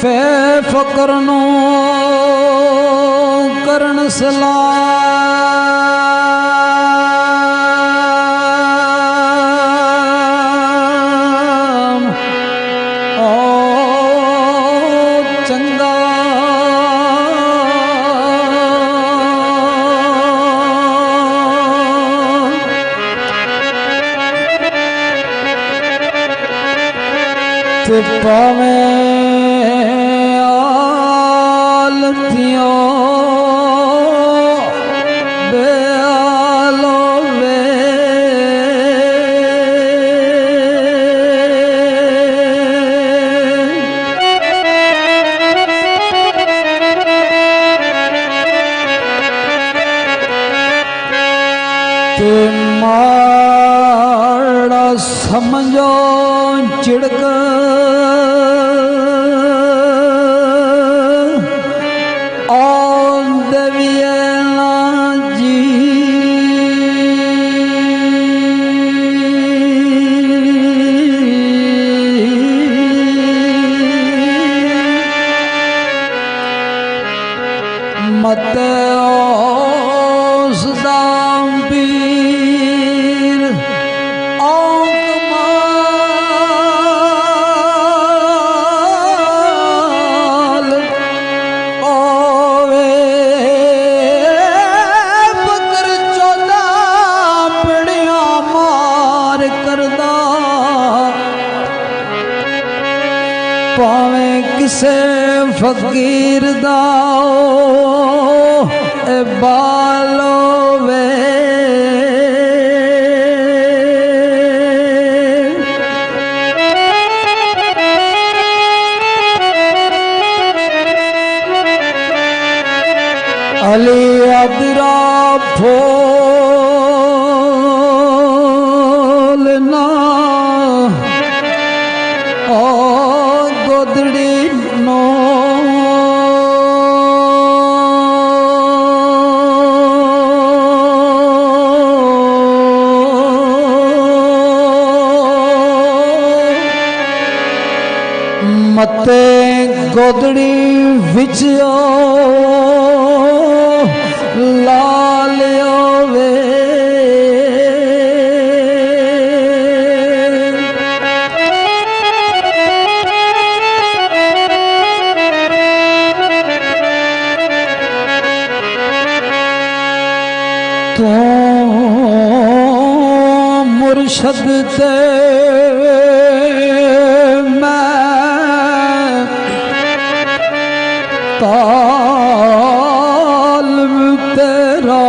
फे फकर नो करण सलाम ओ चंगा ते पावे माड़ा समझो चिड़क मत दाम पीर औकमाल ओवे बकर 14 पड़िया मार करदा पावे किसे फकीर दा बालो वे अली अदरा फोल ना ओ गोदड़ी नो मते गोदड़ी विच लालियो वे तू मुर्शद ते ताल्ब तेरा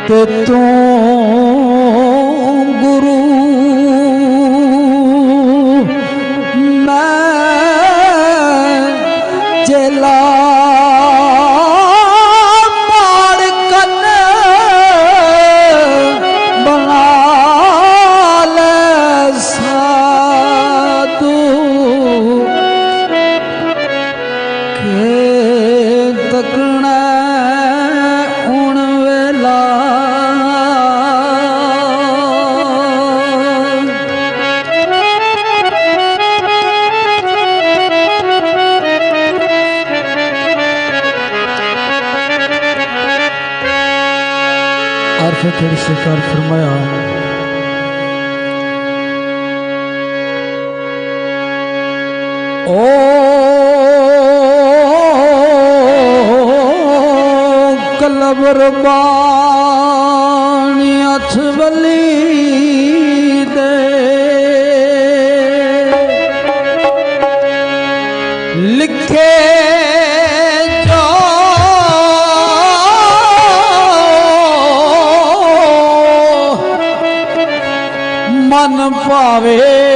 ते तू गुरु मैं चला थोड़ी सरकार फरमाया ओ कलबर बानी अथ बली दे लिखे मन पावे